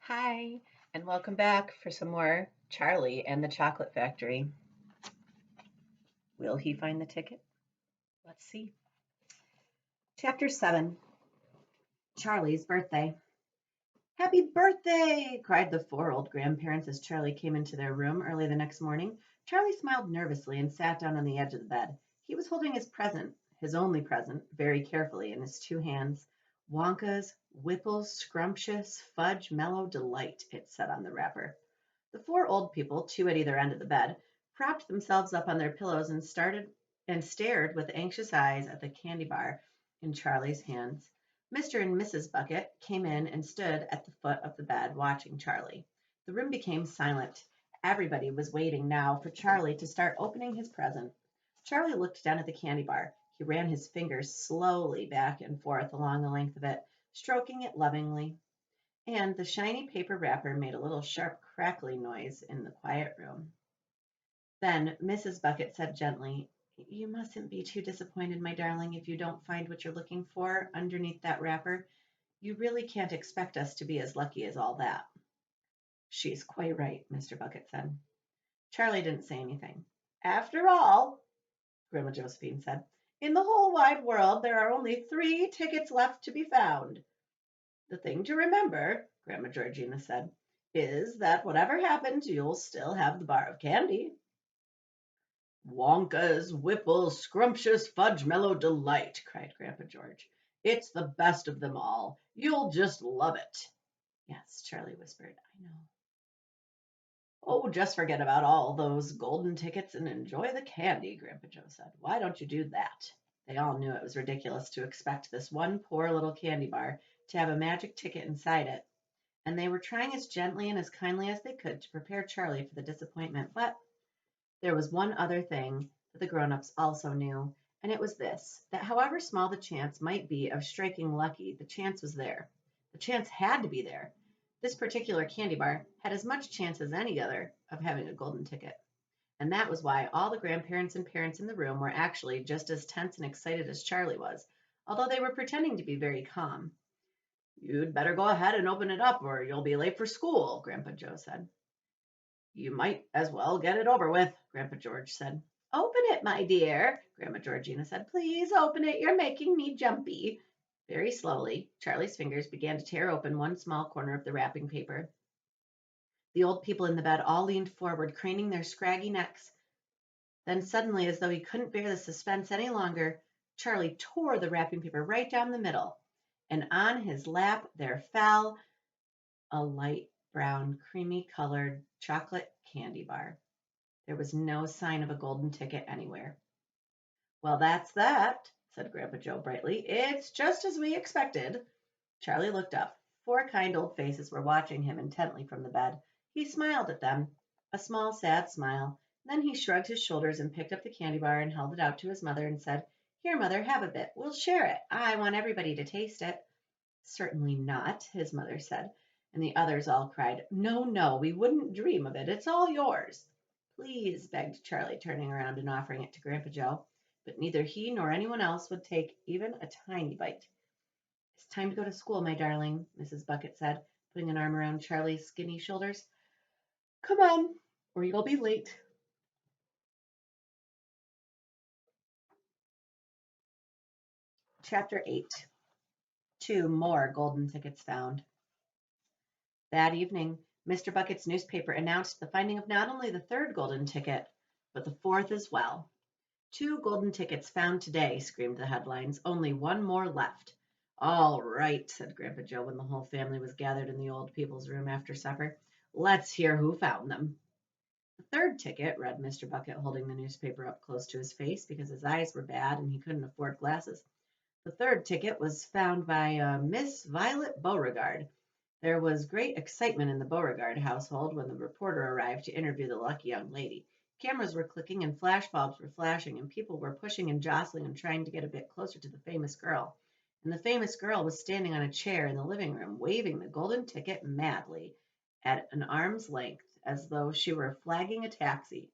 Hi, and welcome back for some more Charlie and the Chocolate Factory. Will he find the ticket? Let's see. Chapter 7 Charlie's Birthday. Happy birthday! Cried the four old grandparents as Charlie came into their room early the next morning. Charlie smiled nervously and sat down on the edge of the bed. He was holding his present, his only present, very carefully in his two hands. Wonka's Whipple's Scrumptious Fudge Mellow Delight, it said on the wrapper. The four old people, two at either end of the bed, propped themselves up on their pillows and stared with anxious eyes at the candy bar in Charlie's hands. Mr. and Mrs. Bucket came in and stood at the foot of the bed watching Charlie. The room became silent. Everybody was waiting now for Charlie to start opening his present. Charlie looked down at the candy bar. He ran his fingers slowly back and forth along the length of it, stroking it lovingly. And the shiny paper wrapper made a little sharp crackling noise in the quiet room. Then Mrs. Bucket said gently, "You mustn't be too disappointed, my darling, if you don't find what you're looking for underneath that wrapper. You really can't expect us to be as lucky as all that." "She's quite right," Mr. Bucket said. Charlie didn't say anything. "After all," Grandma Josephine said, "in the whole wide world there are only 3 tickets left to be found. The thing to remember," Grandma Georgina said, "is that whatever happens, you'll still have the bar of candy." "Wonka's Whipple's Scrumptious Fudge Mellow Delight," cried Grandpa George. "It's the best of them all. You'll just love it." "Yes," Charlie whispered, "I know." "Oh, just forget about all those golden tickets and enjoy the candy," Grandpa Joe said. "Why don't you do that?" They all knew it was ridiculous to expect this one poor little candy bar to have a magic ticket inside it, and they were trying as gently and as kindly as they could to prepare Charlie for the disappointment. But there was one other thing that the grown-ups also knew, and it was this, that however small the chance might be of striking lucky, the chance was there. The chance had to be there. This particular candy bar had as much chance as any other of having a golden ticket. And that was why all the grandparents and parents in the room were actually just as tense and excited as Charlie was, although they were pretending to be very calm. "You'd better go ahead and open it up, or you'll be late for school," Grandpa Joe said. "You might as well get it over with," Grandpa George said. "Open it, my dear," Grandma Georgina said. "Please open it. You're making me jumpy." Very slowly, Charlie's fingers began to tear open one small corner of the wrapping paper. The old people in the bed all leaned forward, craning their scraggy necks. Then suddenly, as though he couldn't bear the suspense any longer, Charlie tore the wrapping paper right down the middle, and on his lap there fell a light brown, creamy-colored chocolate candy bar. There was no sign of a golden ticket anywhere. "Well, that's that," said Grandpa Joe brightly. "It's just as we expected." Charlie looked up. 4 kind old faces were watching him intently from the bed. He smiled at them, a small, sad smile. Then he shrugged his shoulders and picked up the candy bar and held it out to his mother and said, "Here, Mother, have a bit. We'll share it. I want everybody to taste it." "Certainly not," his mother said, and the others all cried, "No, no, we wouldn't dream of it. It's all yours." "Please," begged Charlie, turning around and offering it to Grandpa Joe. But neither he nor anyone else would take even a tiny bite. "It's time to go to school, my darling," Mrs. Bucket said, putting an arm around Charlie's skinny shoulders. "Come on, or you'll be late." Chapter 8 2 More Golden Tickets Found. That evening, Mr. Bucket's newspaper announced the finding of not only the 3rd golden ticket, but the 4th as well. "2 golden tickets found today," screamed the headlines. "Only 1 more left." "All right," said Grandpa Joe when the whole family was gathered in the old people's room after supper. "Let's hear who found them." "The 3rd ticket," read Mr. Bucket, holding the newspaper up close to his face because his eyes were bad and he couldn't afford glasses. "The 3rd ticket was found by Miss Violet Beauregard." There was great excitement in the Beauregard household when the reporter arrived to interview the lucky young lady. Cameras were clicking and flash bulbs were flashing, and people were pushing and jostling and trying to get a bit closer to the famous girl. And the famous girl was standing on a chair in the living room, waving the golden ticket madly at an arm's length, as though she were flagging a taxi.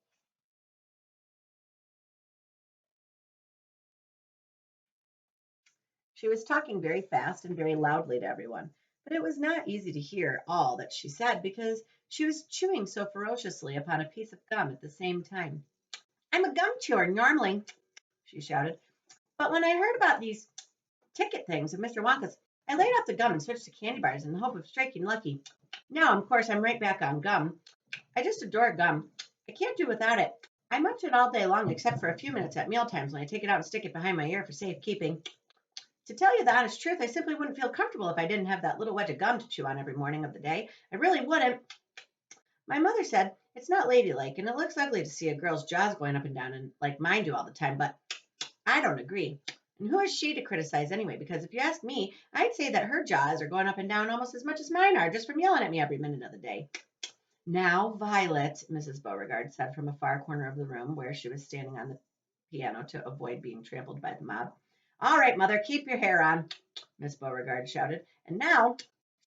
She was talking very fast and very loudly to everyone. but it was not easy to hear all that she said because she was chewing so ferociously upon a piece of gum at the same time. I'm a gum chewer normally, she shouted, but when I heard about these ticket things of Mr. Wonka's, I laid off the gum and switched to candy bars in the hope of striking lucky. Now, of course, I'm right back on gum. I just adore gum. I can't do without it. I munch it all day long except for a few minutes at meal times when I take it out and stick it behind my ear for safekeeping. To tell you the honest truth, I simply wouldn't feel comfortable if I didn't have that little wedge of gum to chew on every morning of the day. I really wouldn't. My mother said it's not ladylike and it looks ugly to see a girl's jaws going up and down and like mine do all the time, but I don't agree. And who is she to criticize anyway? Because if you ask me, I'd say that her jaws are going up and down almost as much as mine are just from yelling at me every minute of the day. Now, Violet, Mrs. Beauregard said from a far corner of the room where she was standing on the piano to avoid being trampled by the mob. All right, Mother, keep your hair on, Miss Beauregard shouted. And now,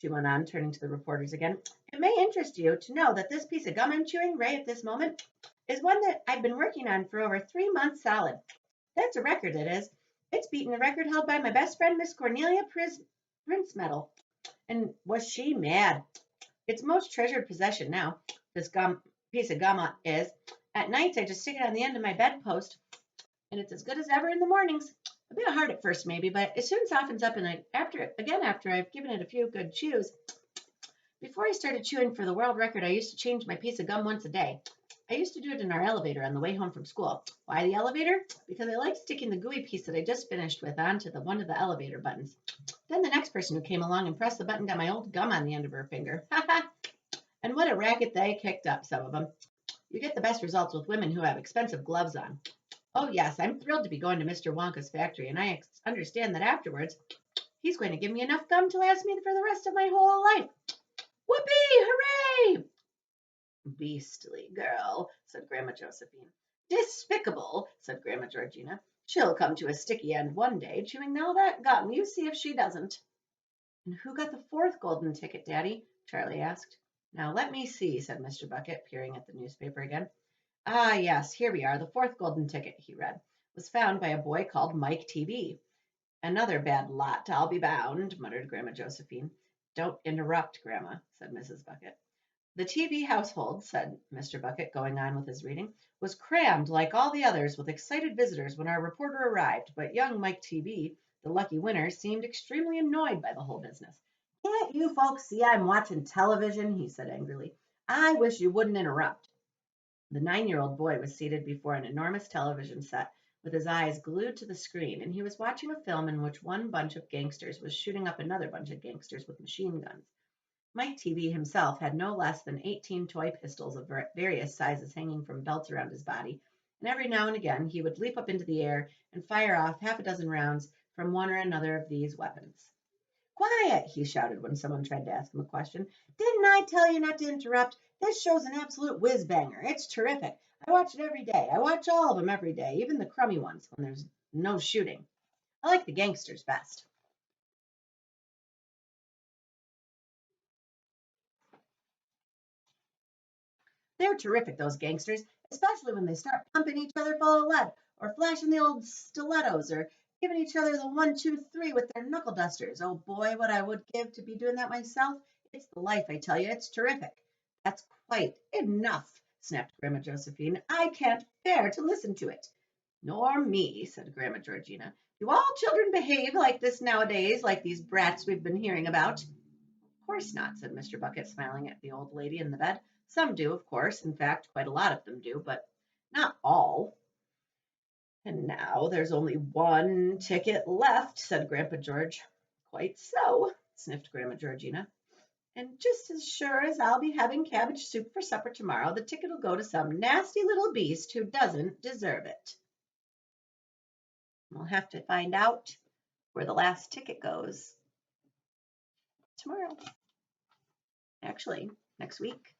she went on, turning to the reporters again, it may interest you to know that this piece of gum I'm chewing right at this moment is one that I've been working on for over 3 months solid. That's a record, it is. It's beaten the record held by my best friend, Miss Cornelia Prince Medal. And was she mad? Its most treasured possession now, this piece of gum is. At nights, I just stick it on the end of my bedpost, and it's as good as ever in the mornings. A bit hard at first, maybe, but it soon softens up, and after I've given it a few good chews. Before I started chewing for the world record, I used to change my piece of gum once a day. I used to do it in our elevator on the way home from school. Why the elevator? Because I liked sticking the gooey piece that I just finished with onto one of the elevator buttons. Then the next person who came along and pressed the button got my old gum on the end of her finger. Ha ha! And what a racket they kicked up, some of them. You get the best results with women who have expensive gloves on. Oh, yes, I'm thrilled to be going to Mr. Wonka's factory, and I understand that afterwards he's going to give me enough gum to last me for the rest of my whole life. Whoopee! Hooray! Beastly girl, said Grandma Josephine. Despicable, said Grandma Georgina. She'll come to a sticky end one day, chewing all that gum. You see if she doesn't. And who got the fourth golden ticket, Daddy? Charlie asked. Now let me see, said Mr. Bucket, peering at the newspaper again. Ah, yes, here we are. The fourth golden ticket, he read, was found by a boy called Mike TV. Another bad lot, I'll be bound, muttered Grandma Josephine. Don't interrupt, Grandma, said Mrs. Bucket. The TV household, said Mr. Bucket, going on with his reading, was crammed like all the others with excited visitors when our reporter arrived, but young Mike TV, the lucky winner, seemed extremely annoyed by the whole business. Can't you folks see I'm watching television? He said angrily. I wish you wouldn't interrupt. The 9-year-old boy was seated before an enormous television set with his eyes glued to the screen, and he was watching a film in which one bunch of gangsters was shooting up another bunch of gangsters with machine guns. Mike TV himself had no less than 18 toy pistols of various sizes hanging from belts around his body, and every now and again he would leap up into the air and fire off half a dozen rounds from one or another of these weapons. Quiet, he shouted when someone tried to ask him a question. Didn't I tell you not to interrupt? This show's an absolute whiz-banger. It's terrific. I watch it every day. I watch all of them every day, even the crummy ones when there's no shooting. I like the gangsters best. They're terrific, those gangsters, especially when they start pumping each other full of lead, or flashing the old stilettos, or giving each other the 1, 2, 3 with their knuckle dusters. Oh boy, what I would give to be doing that myself. It's the life, I tell you. It's terrific. That's quite enough, snapped Grandma Josephine. I can't bear to listen to it. Nor me, said Grandma Georgina. Do all children behave like this nowadays, like these brats we've been hearing about? Of course not, said Mr. Bucket, smiling at the old lady in the bed. Some do, of course. In fact, quite a lot of them do, but not all. And now there's only one ticket left, said Grandpa George. Quite so, sniffed Grandma Georgina. And just as sure as I'll be having cabbage soup for supper tomorrow, the ticket will go to some nasty little beast who doesn't deserve it. We'll have to find out where the last ticket goes tomorrow. Actually, next week.